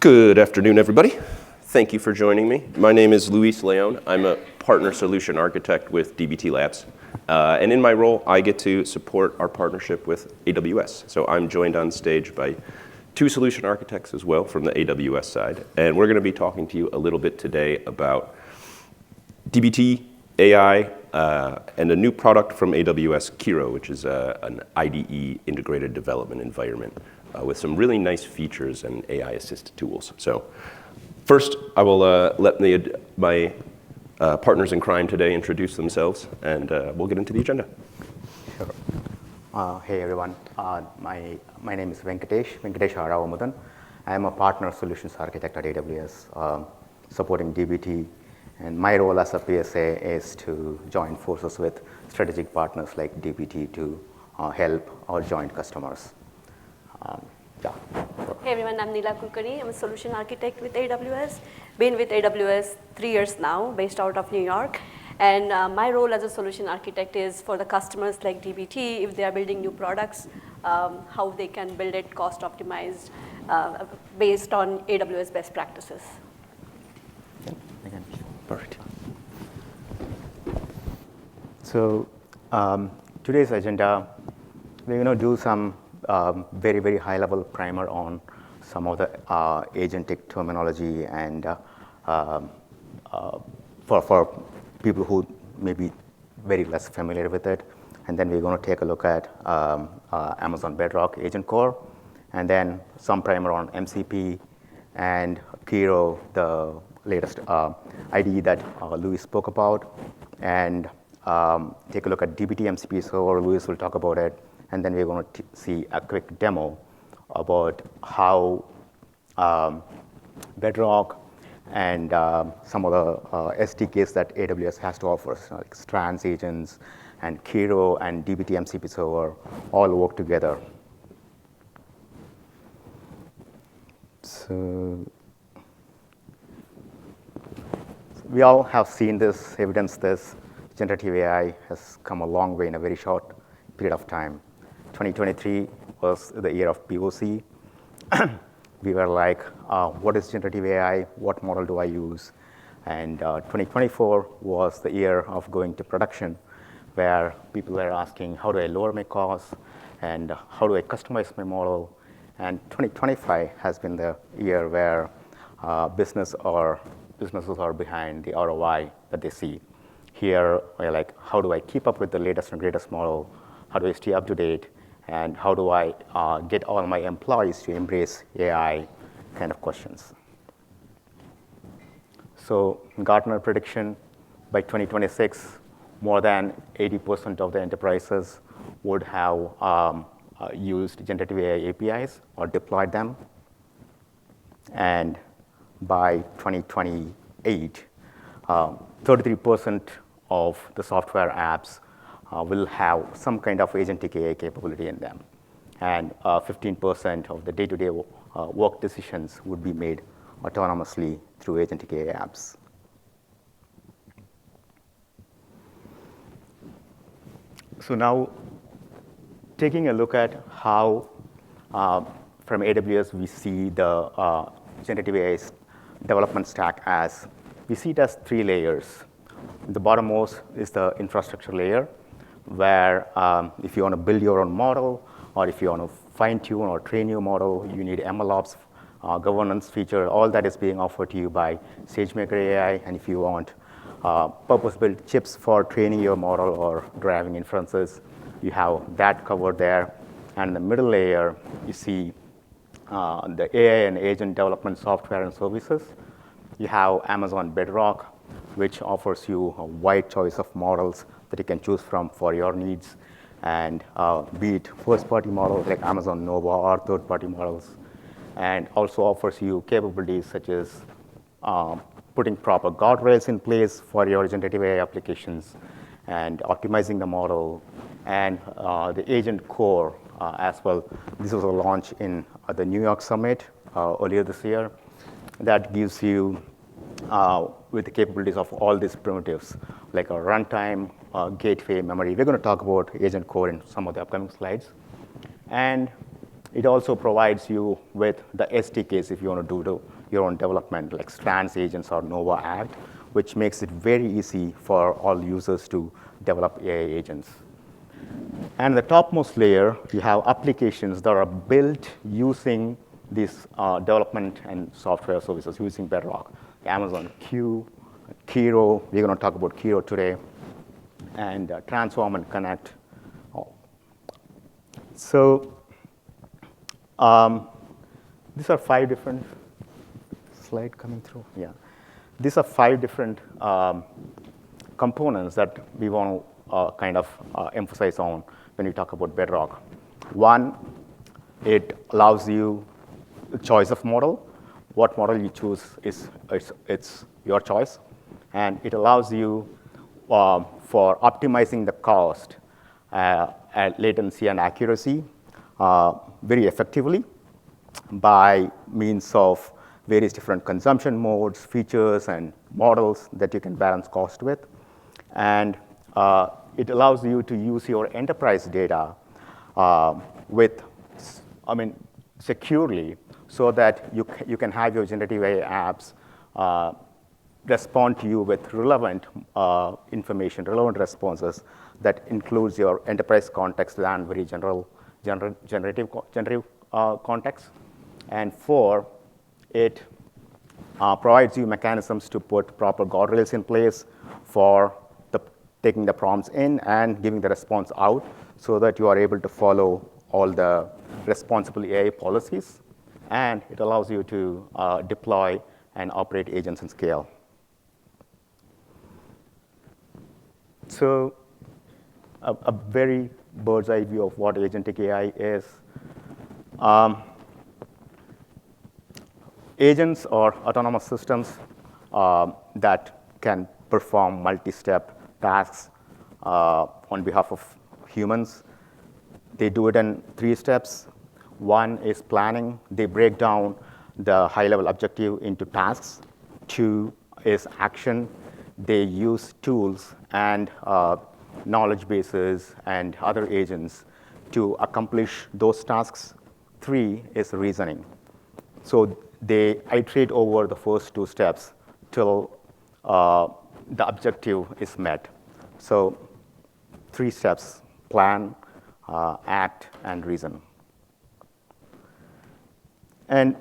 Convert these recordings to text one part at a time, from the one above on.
Good afternoon, everybody. Thank you for joining me. My name is Luis Leon. I'm a partner solution architect with DBT Labs. And in my role, I get to support our partnership with AWS. So I'm joined on stage by two solution architects as well from the AWS side. And we're going to be talking to you a little bit today about DBT, AI, and a new product from AWS, Kiro, which is an IDE integrated development environment with some really nice features and AI-assisted tools. So first, I will let my partners in crime today introduce themselves, and we'll get into the agenda. Sure. Hey, everyone. My name is Venkatesh Ravamudan. I am a partner solutions architect at AWS, supporting DBT. And my role as a PSA is to join forces with strategic partners like DBT to help our joint customers. Yeah. Hey everyone, I'm Neela Kulkarni. I'm a solution architect with AWS. Been with AWS 3 years now, based out of New York. And my role as a solution architect is for the customers like DBT, if they are building new products, how they can build it cost optimized based on AWS best practices. Perfect. So today's agenda, we're going to do some very, very high-level primer on some of the agentic terminology and for people who may be very less familiar with it. And then we're going to take a look at Amazon Bedrock AgentCore, and then some primer on MCP and Kiro, the latest IDE that Luis spoke about, and take a look at DBT MCP server. Luis will talk about it. And then we're going to see a quick demo about how Bedrock and some of the SDKs that AWS has to offer, like Strands agents and Kiro and DBT MCP server, all work together. So we all have seen this, evidenced this. Generative AI has come a long way in a very short period of time. 2023 was the year of POC. We were like, what is generative AI? What model do I use? And 2024 was the year of going to production, where people were asking, how do I lower my costs? And how do I customize my model? And 2025 has been the year where businesses are behind the ROI that they see. Here, we're like, how do I keep up with the latest and greatest model? How do I stay up to date? And how do I get all my employees to embrace AI kind of questions? So Gartner prediction, by 2026, more than 80% of the enterprises would have used generative AI APIs or deployed them. And by 2028, 33% of the software apps will have some kind of agentic AI capability in them. And 15% of the day-to-day work decisions would be made autonomously through agentic AI apps. So now, taking a look at how, from AWS, we see the generative AI development stack as, we see it as 3 layers. The bottommost is the infrastructure layer, where if you want to build your own model, or if you want to fine-tune or train your model, you need MLOps governance feature. All that is being offered to you by SageMaker AI. And if you want purpose-built chips for training your model or driving inferences, you have that covered there. And in the middle layer, you see the AI and agent development software and services. You have Amazon Bedrock, which offers you a wide choice of models that you can choose from for your needs, and be it first-party models like Amazon Nova or third-party models, and also offers you capabilities such as putting proper guardrails in place for your generative AI applications and optimizing the model, and the AgentCore as well. This was a launch in the New York Summit earlier this year. That gives you with the capabilities of all these primitives, like a runtime, gateway, memory. We're going to talk about AgentCore in some of the upcoming slides. And It also provides you with the SDKs if you want to do your own development, like Strands agents or Nova Act, which makes it very easy for all users to develop AI agents. And the topmost layer, you have applications that are built using these development and software services using Bedrock. Amazon Q, Kiro, we're going to talk about Kiro today, and Transform and Connect. So these are 5 different slide coming through. Yeah, these are 5 different components that we want to kind of emphasize on when we talk about Bedrock. One, it allows you a choice of model. What model you choose it's your choice, and it allows you for optimizing the cost, latency, and accuracy very effectively by means of various different consumption modes, features, and models that you can balance cost with. And it allows you to use your enterprise data securely, so that you can have your generative AI apps respond to you with relevant information, relevant responses that includes your enterprise context and very generative context. And 4, it provides you mechanisms to put proper guardrails in place for taking the prompts in and giving the response out, so that you are able to follow all the responsible AI policies. And it allows you to deploy and operate agents in scale. So a very bird's eye view of what agentic AI is. Agents are autonomous systems that can perform multi-step tasks on behalf of humans. They do it in 3 steps. 1 is planning. They break down the high-level objective into tasks. 2 is action. They use tools and knowledge bases and other agents to accomplish those tasks. 3 is reasoning. So they iterate over the first 2 steps till the objective is met. So 3 steps: plan, act, and reason. And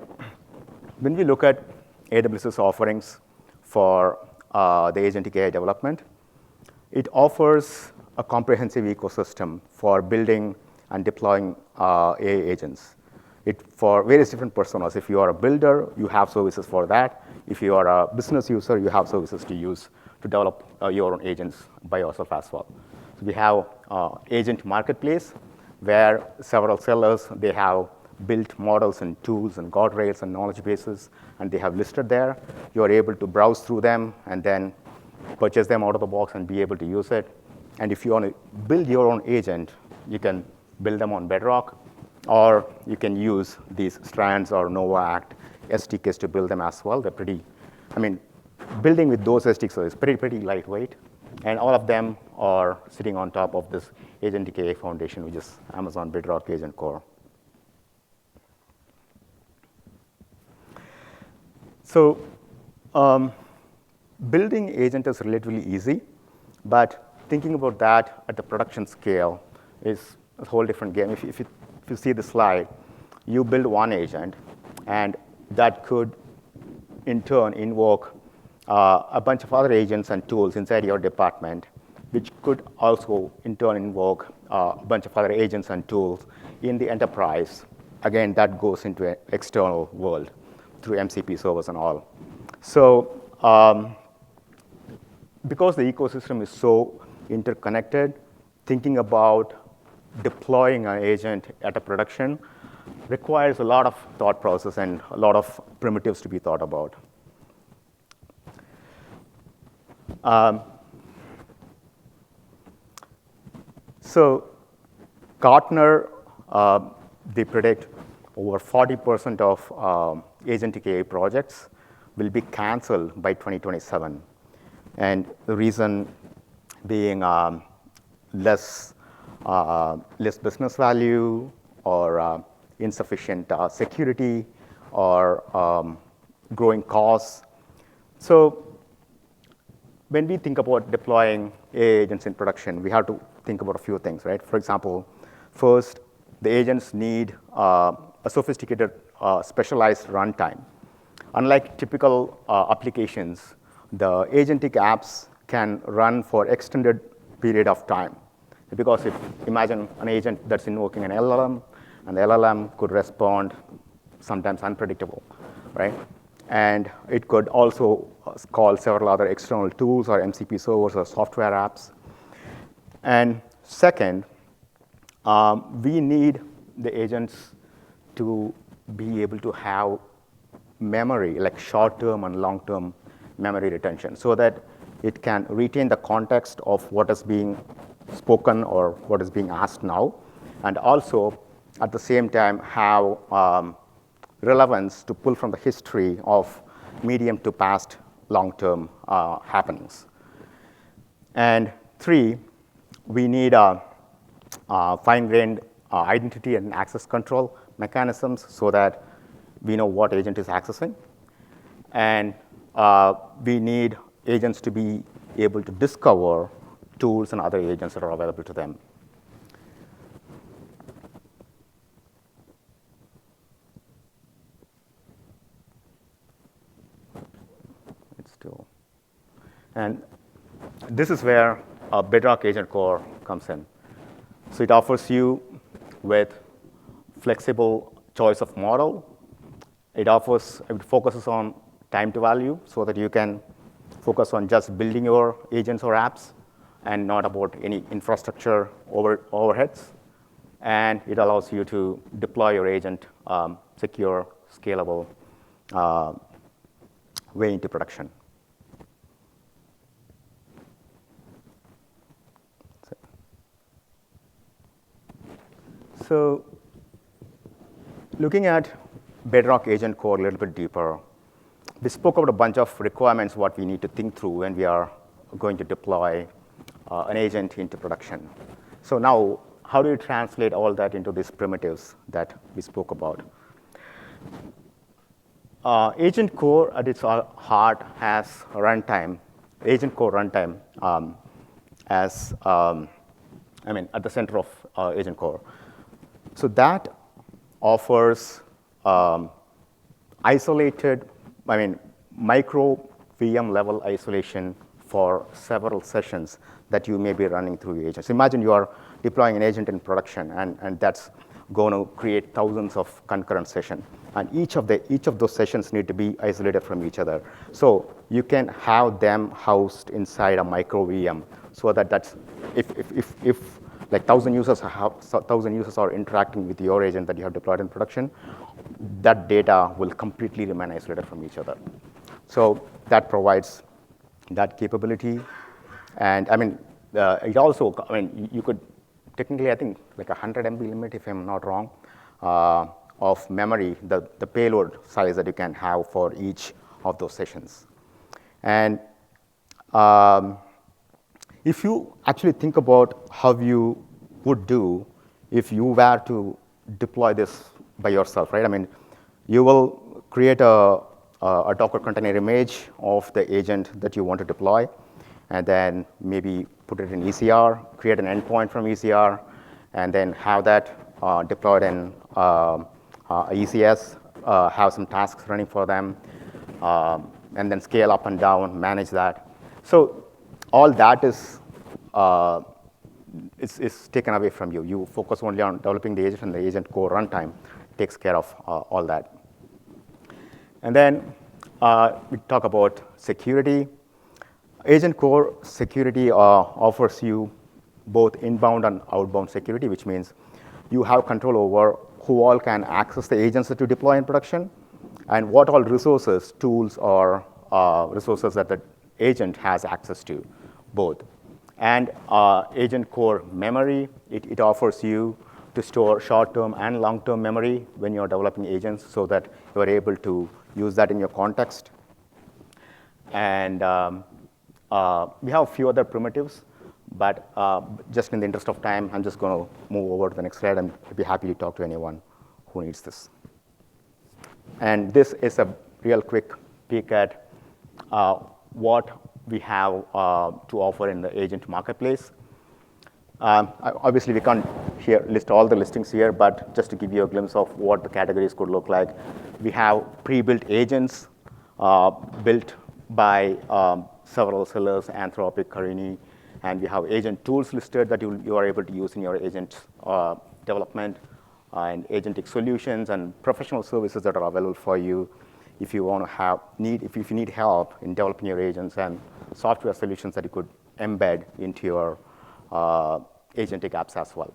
when we look at AWS's offerings for the agentic AI development, it offers a comprehensive ecosystem for building and deploying AI agents. For various different personas. If you are a builder, you have services for that. If you are a business user, you have services to use to develop your own agents by yourself as well. So we have agent marketplace, where several sellers, they have built models and tools and guardrails and knowledge bases, and they have listed there. You are able to browse through them and then purchase them out of the box and be able to use it. And if you want to build your own agent, you can build them on Bedrock, or you can use these Strands or Nova Act SDKs to build them as well. They're pretty, building with those SDKs is pretty lightweight. And all of them are sitting on top of this agentic AI foundation, which is Amazon Bedrock AgentCore. So building agent is relatively easy, but thinking about that at the production scale is a whole different game. If you see the slide, you build one agent, and that could, in turn, invoke a bunch of other agents and tools inside your department, which could also, in turn, invoke a bunch of other agents and tools in the enterprise. Again, that goes into an external world through MCP servers and all. So because the ecosystem is so interconnected, thinking about deploying an agent at a production requires a lot of thought process and a lot of primitives to be thought about. So Gartner, they predict over 40% of agentic AI projects will be canceled by 2027. And the reason being less business value, or insufficient security or growing costs. So when we think about deploying AI agents in production, we have to think about a few things, right? For example, first, the agents need a sophisticated, specialized runtime. Unlike typical applications, the agentic apps can run for extended period of time. Because if imagine an agent that's invoking an LLM, and the LLM could respond sometimes unpredictable, right? And it could also call several other external tools or MCP servers or software apps. And second, we need the agents to be able to have memory, like short-term and long-term memory retention, so that it can retain the context of what is being spoken or what is being asked now, and also at the same time have relevance to pull from the history of medium to past long-term happenings. And three, we need fine-grained identity and access control mechanisms so that we know what agent is accessing. And we need agents to be able to discover tools and other agents that are available to them. And this is where Bedrock AgentCore comes in. So it offers you with flexible choice of model. It focuses on time to value so that you can focus on just building your agents or apps and not about any infrastructure overheads. And it allows you to deploy your agent secure, scalable way into production. So looking at Bedrock AgentCore a little bit deeper, we spoke about a bunch of requirements, what we need to think through when we are going to deploy an agent into production. So now, how do you translate all that into these primitives that we spoke about? AgentCore at its heart has runtime, AgentCore runtime at the center of AgentCore. So that offers isolated, micro VM level isolation for several sessions that you may be running through your agents. Imagine you are deploying an agent in production, and that's going to create thousands of concurrent sessions. And each of those sessions need to be isolated from each other. So you can have them housed inside a micro VM, so that's if like 1,000 users are interacting with your agent that you have deployed in production, that data will completely remain isolated from each other. So that provides that capability. And it also, you could technically, I think, like 100 MB limit, if I'm not wrong, of memory, the payload size that you can have for each of those sessions. And if you actually think about how you would do if you were to deploy this by yourself, right? You will create a Docker container image of the agent that you want to deploy, and then maybe put it in ECR, create an endpoint from ECR, and then have that deployed in ECS, have some tasks running for them, and then scale up and down, manage that. So all that is taken away from you. You focus only on developing the agent, and the AgentCore runtime takes care of all that. And then we talk about security. AgentCore security offers you both inbound and outbound security, which means you have control over who all can access the agents that you deploy in production, and what all resources, tools, or resources that the agent has access to, both. And AgentCore memory, it offers you to store short-term and long-term memory when you're developing agents, so that you're able to use that in your context. And we have a few other primitives, but just in the interest of time, I'm just going to move over to the next slide, and I'd be happy to talk to anyone who needs this. And this is a real quick peek at what we have to offer in the agent marketplace. Obviously, we can't here list all the listings here, but just to give you a glimpse of what the categories could look like, we have pre-built agents built by several sellers, Anthropic, Carini, and we have agent tools listed that you are able to use in your agent development, and agentic solutions and professional services that are available for you if you want to if you need help in developing your agents, and software solutions that you could embed into your agentic apps as well.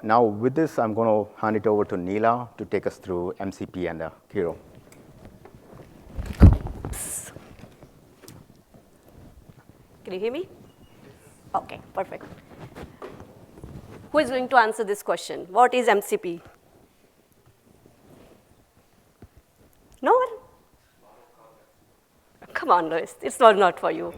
Now, with this, I'm going to hand it over to Neela to take us through MCP and Kiro. Can you hear me? OK, perfect. Who is going to answer this question? What is MCP? No one? Come on, Louis. It's not for you.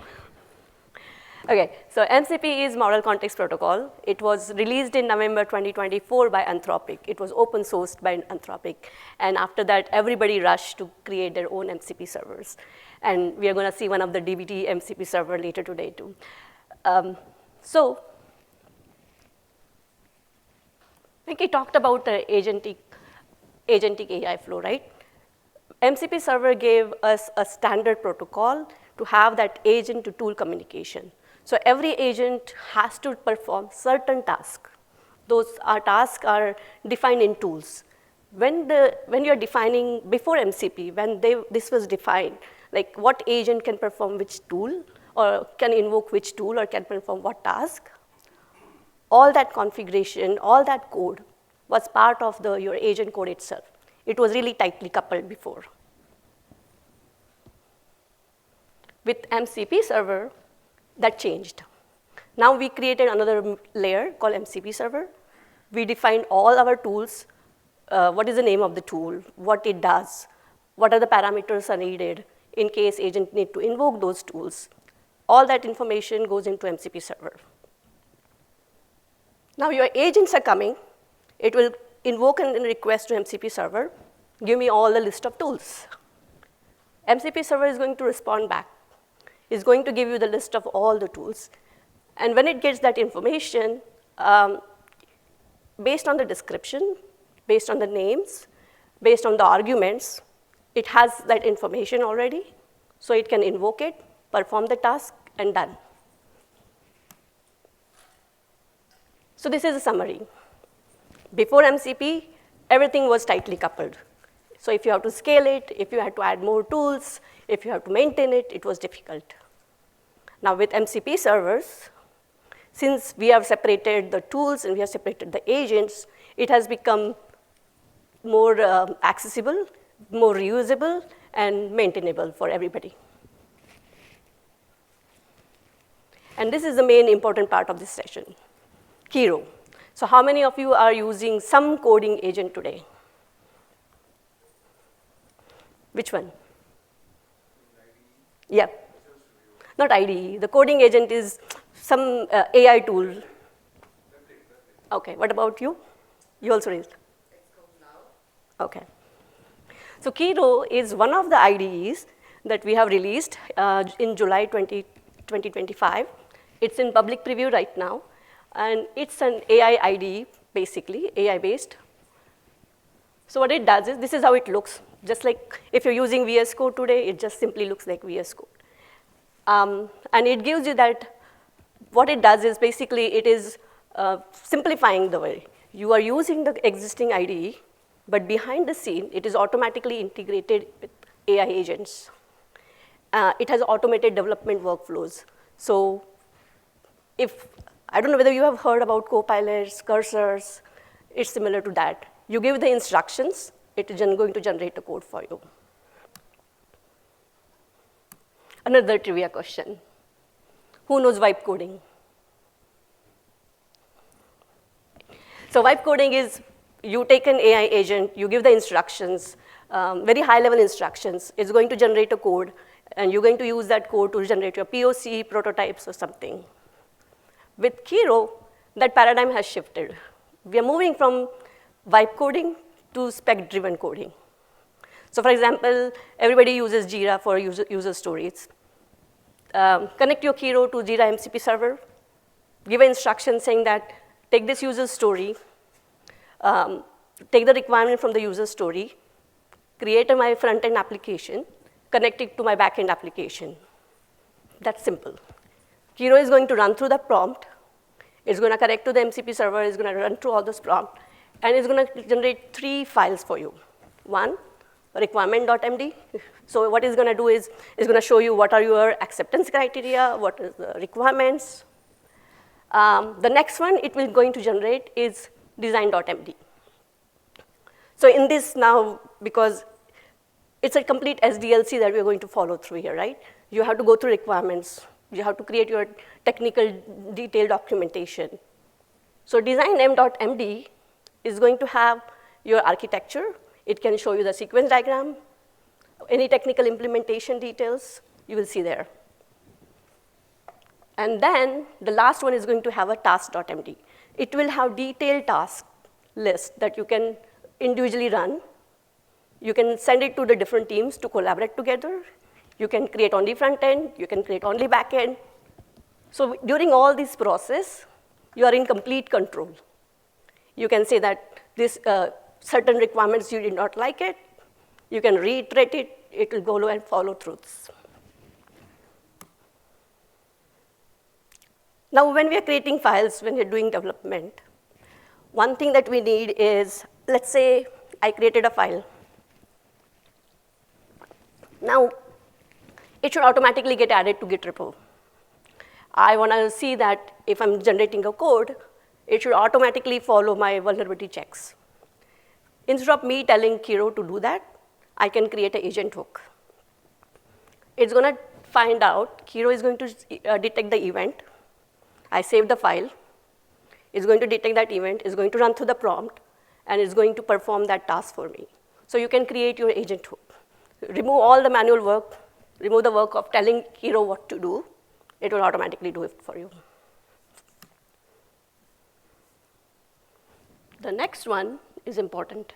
OK, so MCP is Model Context Protocol. It was released in November 2024 by Anthropic. It was open sourced by Anthropic. And after that, everybody rushed to create their own MCP servers. And we are going to see one of the DBT MCP server later today, too. So we talked about the agentic AI flow, right? MCP server gave us a standard protocol to have that agent-to-tool communication. So every agent has to perform certain tasks. Those tasks are defined in tools. When you're defining, before MCP, when this was defined, like what agent can perform which tool, or can invoke which tool, or can perform what task, all that configuration, all that code was part of your agent code itself. It was really tightly coupled before. With MCP server, that changed. Now we created another layer called MCP server. We defined all our tools, what is the name of the tool, what it does, what are the parameters are needed in case agent need to invoke those tools. All that information goes into MCP server. Now your agents are coming. It will invoke a request to MCP server. Give me all the list of tools. MCP server is going to respond back. It's going to give you the list of all the tools. And when it gets that information, based on the description, based on the names, based on the arguments, it has that information already. So it can invoke it, perform the task, and done. So this is a summary. Before MCP, everything was tightly coupled. So if you have to scale it, if you had to add more tools, if you have to maintain it, it was difficult. Now with MCP servers, since we have separated the tools and we have separated the agents, it has become more accessible, more reusable, and maintainable for everybody. And this is the main important part of this session, Kiro. So how many of you are using some coding agent today? Which one? Yeah. Not IDE. The coding agent is some AI tool. OK, what about you? You also raised? OK. So Kiro is one of the IDEs that we have released in July 2025. It's in public preview right now. And it's an AI IDE, basically, AI-based. So what it does is, this is how it looks. Just like if you're using VS Code today, it just simply looks like VS Code. And it gives you that, what it does is basically it is simplifying the way. You are using the existing IDE, but behind the scene, it is automatically integrated with AI agents. It has automated development workflows. So I don't know whether you have heard about copilots, cursors. It's similar to that. You give the instructions, it is going to generate the code for you. Another trivia question. Who knows vibe coding? So vibe coding is, you take an AI agent, you give the instructions, very high-level instructions. It's going to generate a code, and you're going to use that code to generate your POC, prototypes, or something. With Kiro, that paradigm has shifted. We are moving from vibe coding to spec-driven coding. So for example, everybody uses Jira for user stories. Connect your Kiro to Jira MCP server, give an instruction saying that take this user story, take the requirement from the user story, create my front-end application, connect it to my back-end application. That's simple. Kiro is going to run through the prompt. It's going to connect to the MCP server. It's going to run through all those prompts. And it's going to generate 3 files for you. One, requirement.md. So what it's going to do is it's going to show you what are your acceptance criteria, what is the requirements. The next one it will going to generate is design.md. So in this now, because it's a complete SDLC that we're going to follow through here, right? You have to go through requirements. You have to create your technical detailed documentation. So design.md is going to have your architecture. It can show you the sequence diagram, any technical implementation details, you will see there. And then the last one is going to have a task.md. It will have detailed task list that you can individually run. You can send it to the different teams to collaborate together. You can create only front end, you can create only back end. So during all this process, you are in complete control. You can say that this certain requirements you did not like it. You can reiterate it, it will go and follow through. Now when we are creating files, when you're doing development, one thing that we need is, let's say I created a file. Now, it should automatically get added to Git repo. I want to see that if I'm generating a code, it should automatically follow my vulnerability checks. Instead of me telling Kiro to do that, I can create an agent hook. It's going to find out, Kiro is going to detect the event. I save the file. It's going to detect that event, it's going to run through the prompt, and it's going to perform that task for me. So you can create your agent hook. Remove all the manual work, remove the work of telling Kiro what to do. It will automatically do it for you. The next one is important.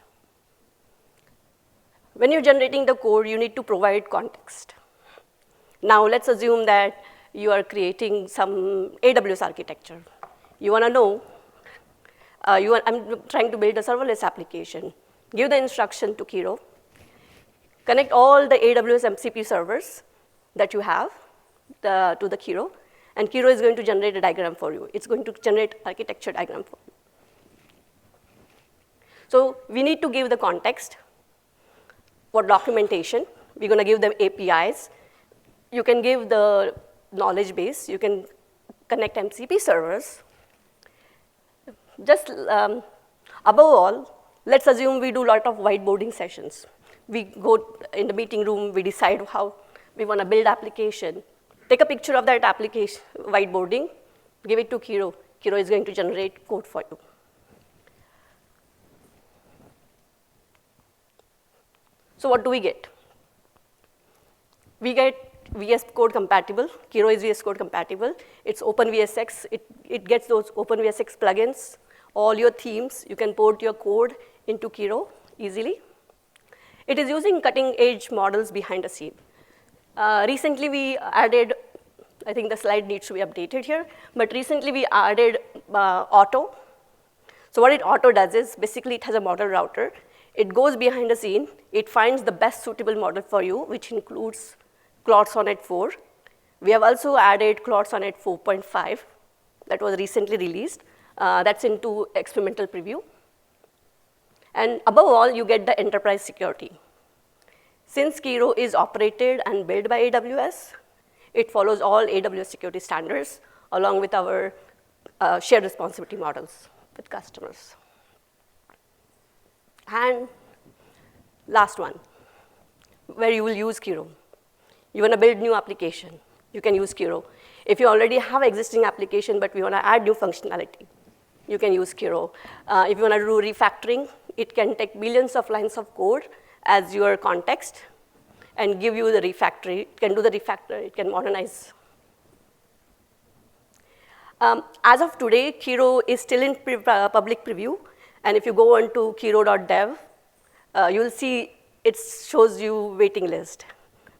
When you're generating the code, you need to provide context. Now, let's assume that you are creating some AWS architecture. You want to know, I'm trying to build a serverless application. Give the instruction to Kiro. Connect all the AWS MCP servers that you have to the Kiro, and Kiro is going to generate a diagram for you. It's going to generate architecture diagram for you. So we need to give the context for documentation. We're going to give them APIs. You can give the knowledge base. You can connect MCP servers. Just above all, let's assume we do a lot of whiteboarding sessions. We go in the meeting room, we decide how we want to build application. Take a picture of that application, whiteboarding, give it to Kiro. Kiro is going to generate code for you. So what do we get? We get VS Code compatible. Kiro is VS Code compatible. It's OpenVSX. It gets those OpenVSX plugins. All your themes, you can port your code into Kiro easily. It is using cutting-edge models behind the scene. Recently, we added, I think the slide needs to be updated here, but recently we added Auto. So what Auto does is, basically it has a model router. It goes behind the scene. It finds the best suitable model for you, which includes Claude Sonnet 4. We have also added Claude Sonnet 4.5 that was recently released. That's into experimental preview. And above all, you get the enterprise security. Since Kiro is operated and built by AWS, it follows all AWS security standards along with our shared responsibility models with customers. And last one, where you will use Kiro. You want to build new application, you can use Kiro. If you already have existing application but we want to add new functionality, you can use Kiro. If you want to do refactoring, it can take millions of lines of code as your context and give you the refactor. It can do the refactor, it can modernize. As of today, Kiro is still in public preview. And if you go on to kiro.dev, you'll see it shows you waiting list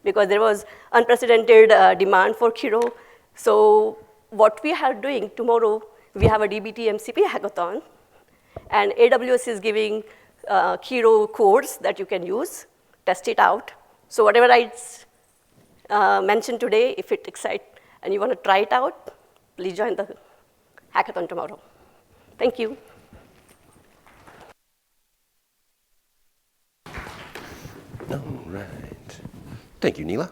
because there was unprecedented demand for Kiro. So what we are doing tomorrow, we have a DBT MCP hackathon. And AWS is giving Kiro codes that you can use, test it out. So whatever I mentioned today, if it excites and you want to try it out, please join the hackathon tomorrow. Thank you. All right. Thank you, Neela.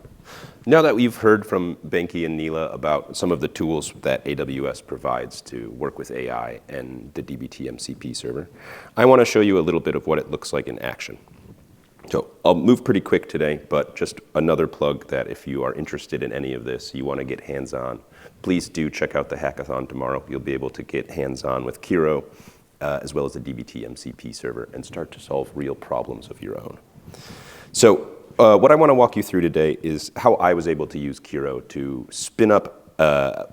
Now that we've heard from Benki and Neela about some of the tools that AWS provides to work with AI and the DBT MCP server, I want to show you a little bit of what it looks like in action. So I'll move pretty quick today, but just another plug that if you are interested in any of this, you want to get hands-on, please do check out the hackathon tomorrow. You'll be able to get hands-on with Kiro, as well as the DBT MCP server, and start to solve real problems of your own. So what I want to walk you through today is how I was able to use Kiro to spin up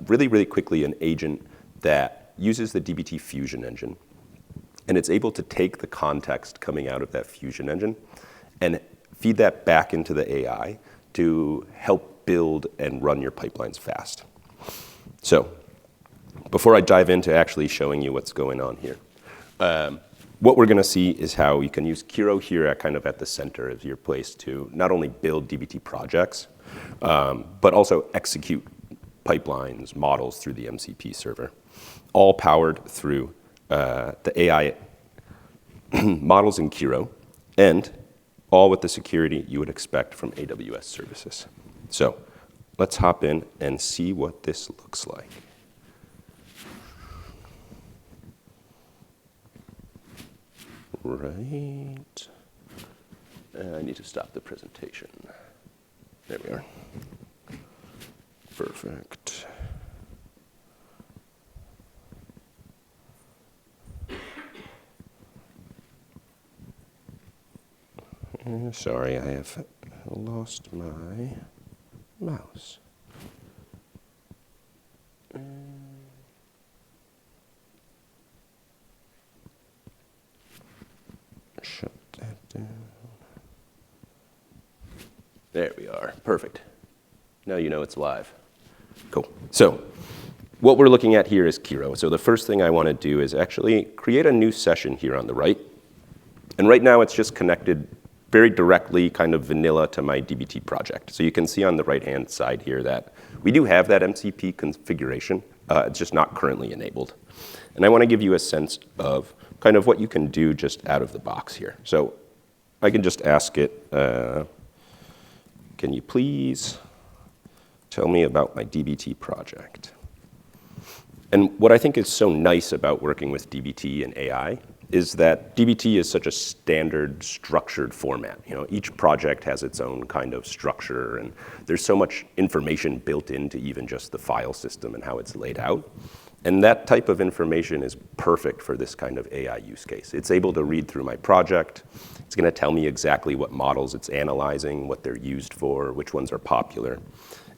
really, really quickly an agent that uses the DBT Fusion engine. And it's able to take the context coming out of that Fusion engine and feed that back into the AI to help build and run your pipelines fast. So before I dive into actually showing you what's going on here, what we're going to see is how you can use Kiro here at the center of your place to not only build DBT projects, but also execute pipelines, models through the MCP server, all powered through the AI models in Kiro, and all with the security you would expect from AWS services. So let's hop in and see what this looks like. Right. I need to stop the presentation. There we are. Perfect. Sorry, I have lost my mouse. Shut that down. There we are. Perfect. Now you know it's live. Cool. So what we're looking at here is Kiro. So the first thing I want to do is actually create a new session here on the right. And right now it's just connected very directly, kind of vanilla, to my DBT project. So you can see on the right-hand side here that we do have that MCP configuration. It's just not currently enabled. And I want to give you a sense of kind of what you can do just out of the box here. So I can just ask it, can you please tell me about my DBT project? And what I think is so nice about working with DBT and AI is that DBT is such a standard structured format. You know, each project has its own kind of structure, and there's so much information built into even just the file system and how it's laid out. And that type of information is perfect for this kind of AI use case. It's able to read through my project. It's going to tell me exactly what models it's analyzing, what they're used for, which ones are popular.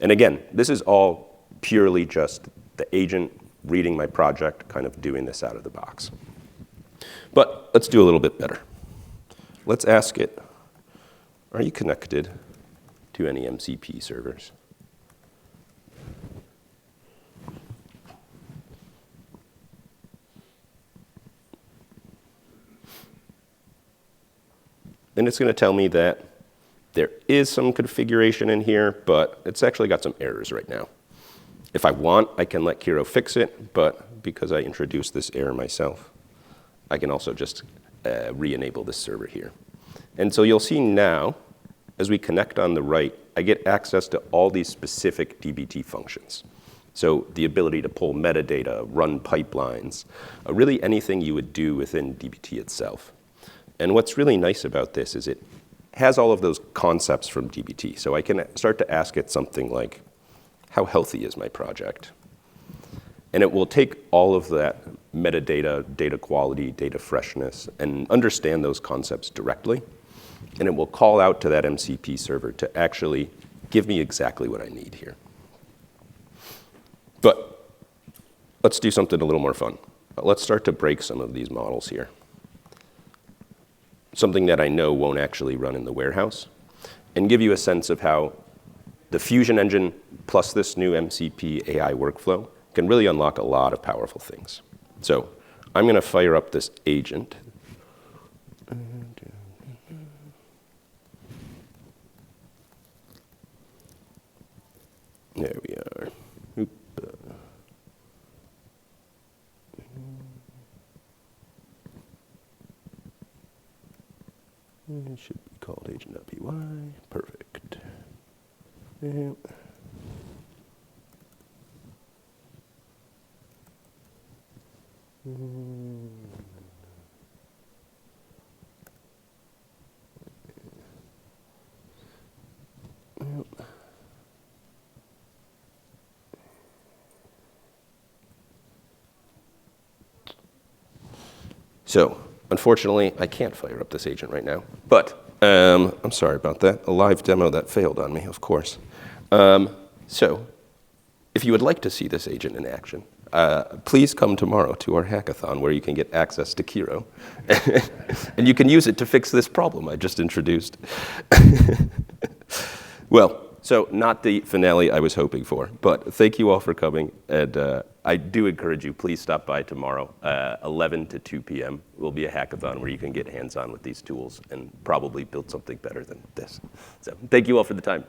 And again, this is all purely just the agent reading my project, kind of doing this out of the box. But let's do a little bit better. Let's ask it, are you connected to any MCP servers? And it's going to tell me that there is some configuration in here, but it's actually got some errors right now. If I want, I can let Kiro fix it, but because I introduced this error myself, I can also just re-enable this server here. And so you'll see now, as we connect on the right, I get access to all these specific DBT functions. So the ability to pull metadata, run pipelines, really anything you would do within DBT itself. And what's really nice about this is it has all of those concepts from DBT. So I can start to ask it something like, how healthy is my project? And it will take all of that metadata, data quality, data freshness, and understand those concepts directly. And it will call out to that MCP server to actually give me exactly what I need here. But let's do something a little more fun. Let's start to break some of these models here. Something that I know won't actually run in the warehouse, and give you a sense of how the Fusion engine plus this new MCP AI workflow can really unlock a lot of powerful things. So I'm going to fire up this agent. There we are. Oop. It should be called agent.py. Perfect. Yep. So, unfortunately, I can't fire up this agent right now, but I'm sorry about that. A live demo that failed on me, of course. So, if you would like to see this agent in action, please come tomorrow to our hackathon where you can get access to Kiro, and you can use it to fix this problem I just introduced. Well, so not the finale I was hoping for, but thank you all for coming, and I do encourage you, please stop by tomorrow, 11 to 2 p.m. Will be a hackathon where you can get hands-on with these tools and probably build something better than this. So thank you all for the time.